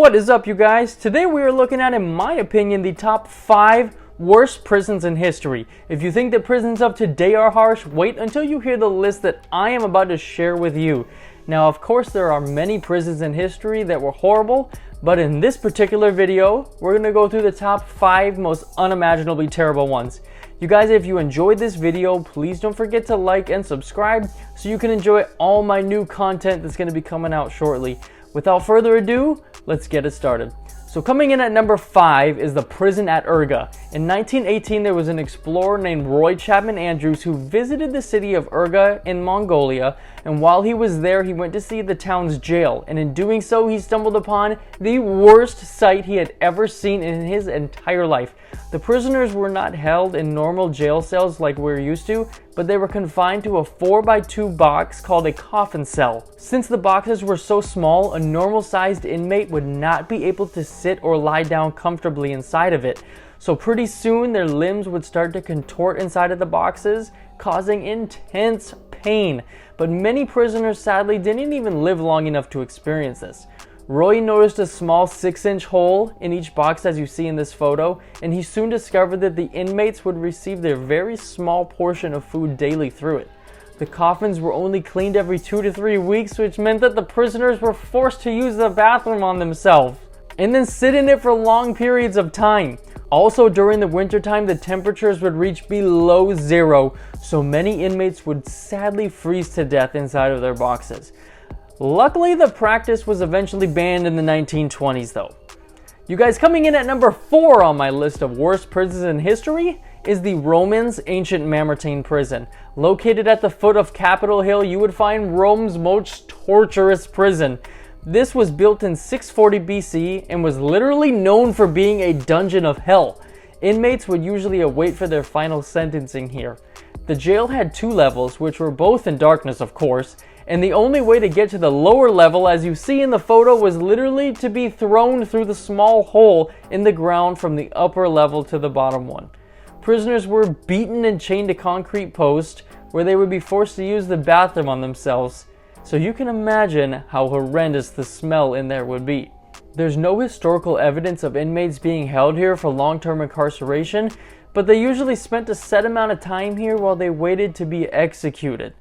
What is up, you guys? Today we are looking at, in my opinion, the top 5 worst prisons in history. If you think the prisons of today are harsh, wait until you hear the list that I am about to share with you. Now, of course, there are many prisons in history that were horrible, but in this particular video, we're going to go through the top 5 most unimaginably terrible ones. You guys, if you enjoyed this video, please don't forget to like and subscribe so you can enjoy all my new content that's going to be coming out shortly. Without further ado, let's get it started. So coming in at number 5 is the prison at Erga. In 1918, there was an explorer named Roy Chapman Andrews who visited the city of Erga in Mongolia, and while he was there, he went to see the town's jail, and in doing so, he stumbled upon the worst sight he had ever seen in his entire life. The prisoners were not held in normal jail cells like we're used to, but they were confined to a 4x2 box called a coffin cell. Since the boxes were so small, a normal-sized inmate would not be able to sit or lie down comfortably inside of it. So pretty soon, their limbs would start to contort inside of the boxes, causing intense pain. But many prisoners sadly didn't even live long enough to experience this. Roy noticed a small 6-inch hole in each box as you see in this photo, and he soon discovered that the inmates would receive their very small portion of food daily through it. The coffins were only cleaned every 2 to 3 weeks, which meant that the prisoners were forced to use the bathroom on themselves and then sit in it for long periods of time. Also, during the wintertime, the temperatures would reach below 0, so many inmates would sadly freeze to death inside of their boxes. Luckily, the practice was eventually banned in the 1920s though. You guys, coming in at number 4 on my list of worst prisons in history is the Romans' ancient Mamertine prison. Located at the foot of Capitol Hill, you would find Rome's most torturous prison. This was built in 640 BC and was literally known for being a dungeon of hell. Inmates would usually await for their final sentencing here. The jail had 2 levels, which were both in darkness, of course, and the only way to get to the lower level, as you see in the photo, was literally to be thrown through the small hole in the ground from the upper level to the bottom one. Prisoners were beaten and chained to concrete posts where they would be forced to use the bathroom on themselves. So you can imagine how horrendous the smell in there would be. There's no historical evidence of inmates being held here for long-term incarceration, but they usually spent a set amount of time here while they waited to be executed.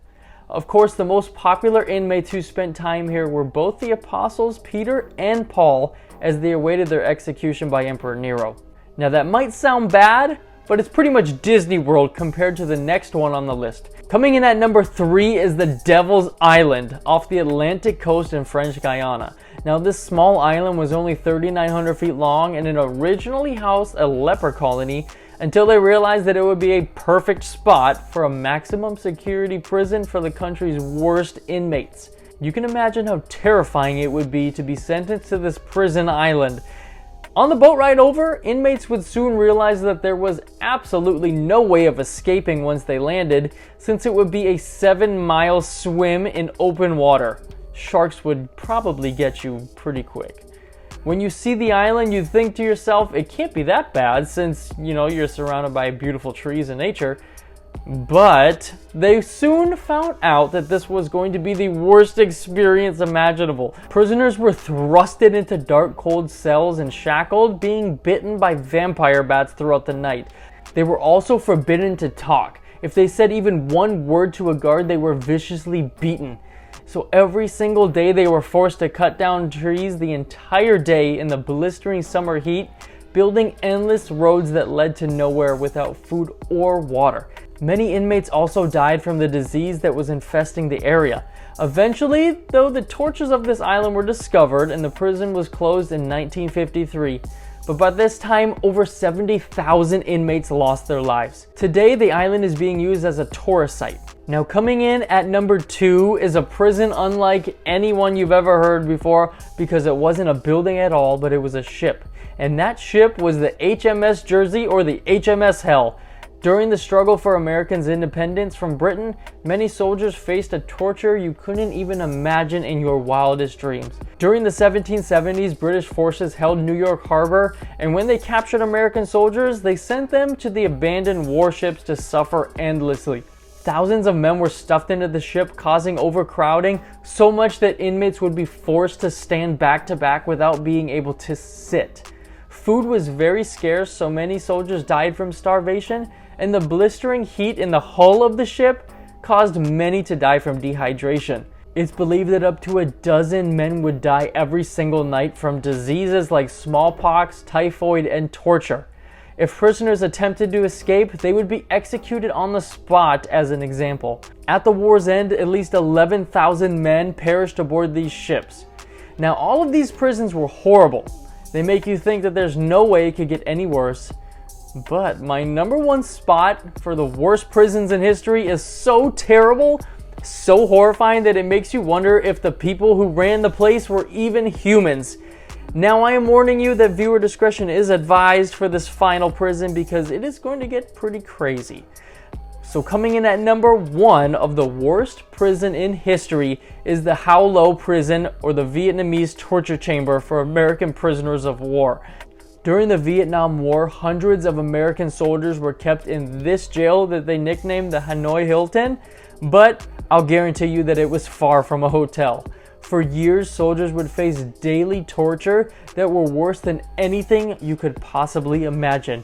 Of course, the most popular inmates who spent time here were both the apostles Peter and Paul as they awaited their execution by Emperor Nero. Now that might sound bad, but it's pretty much Disney World compared to the next one on the list. Coming in at number 3 is the Devil's Island off the Atlantic coast in French Guiana. Now this small island was only 3,900 feet long and it originally housed a leper colony until they realized that it would be a perfect spot for a maximum security prison for the country's worst inmates. You can imagine how terrifying it would be to be sentenced to this prison island. On the boat ride over, inmates would soon realize that there was absolutely no way of escaping once they landed, since it would be a 7-mile swim in open water. Sharks would probably get you pretty quick. When you see the island, you think to yourself, it can't be that bad since, you're surrounded by beautiful trees and nature. But they soon found out that this was going to be the worst experience imaginable. Prisoners were thrusted into dark, cold cells and shackled, being bitten by vampire bats throughout the night. They were also forbidden to talk. If they said even one word to a guard, they were viciously beaten. So every single day they were forced to cut down trees the entire day in the blistering summer heat, building endless roads that led to nowhere without food or water. Many inmates also died from the disease that was infesting the area. Eventually, though, the tortures of this island were discovered and the prison was closed in 1953. But by this time, over 70,000 inmates lost their lives. Today, the island is being used as a tourist site. Now, coming in at number 2 is a prison unlike anyone you've ever heard before, because it wasn't a building at all, but it was a ship. And that ship was the HMS Jersey, or the HMS Hell. During the struggle for Americans' independence from Britain, many soldiers faced a torture you couldn't even imagine in your wildest dreams. During the 1770s, British forces held New York Harbor, and when they captured American soldiers, they sent them to the abandoned warships to suffer endlessly. Thousands of men were stuffed into the ship, causing overcrowding, so much that inmates would be forced to stand back to back without being able to sit. Food was very scarce, so many soldiers died from starvation, and the blistering heat in the hull of the ship caused many to die from dehydration. It's believed that up to a dozen men would die every single night from diseases like smallpox, typhoid, and torture. If prisoners attempted to escape, they would be executed on the spot as an example. At the war's end, at least 11,000 men perished aboard these ships. Now, all of these prisons were horrible. They make you think that there's no way it could get any worse. But my number one spot for the worst prisons in history is so terrible, so horrifying that it makes you wonder if the people who ran the place were even humans. Now, I am warning you that viewer discretion is advised for this final prison because it is going to get pretty crazy. So coming in at number 1 of the worst prison in history is the Hanoi prison, or the Vietnamese torture chamber for American prisoners of war. During the Vietnam War, hundreds of American soldiers were kept in this jail that they nicknamed the Hanoi Hilton, but I'll guarantee you that it was far from a hotel. For years, soldiers would face daily torture that were worse than anything you could possibly imagine.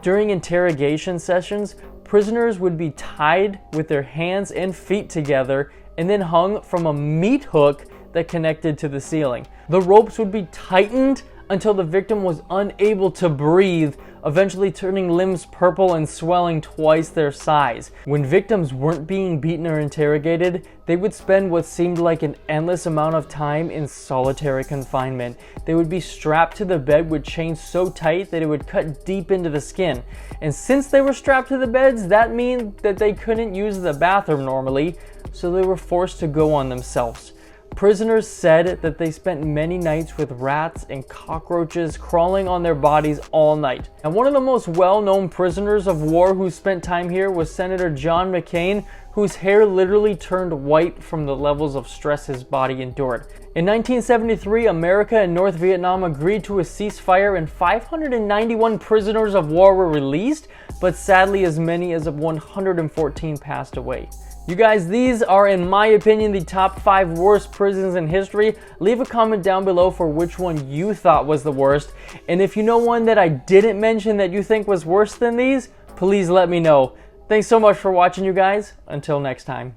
During interrogation sessions, prisoners would be tied with their hands and feet together and then hung from a meat hook that connected to the ceiling. The ropes would be tightened until the victim was unable to breathe, eventually turning limbs purple and swelling twice their size. When victims weren't being beaten or interrogated, they would spend what seemed like an endless amount of time in solitary confinement. They would be strapped to the bed with chains so tight that it would cut deep into the skin. And since they were strapped to the beds, that meant that they couldn't use the bathroom normally, so they were forced to go on themselves. Prisoners said that they spent many nights with rats and cockroaches crawling on their bodies all night. And one of the most well-known prisoners of war who spent time here was Senator John McCain, whose hair literally turned white from the levels of stress his body endured. In 1973, America and North Vietnam agreed to a ceasefire and 591 prisoners of war were released, but sadly as many as 114 passed away. You guys, these are, in my opinion, the top 5 worst prisons in history. Leave a comment down below for which one you thought was the worst. And if you know one that I didn't mention that you think was worse than these, please let me know. Thanks so much for watching, you guys. Until next time.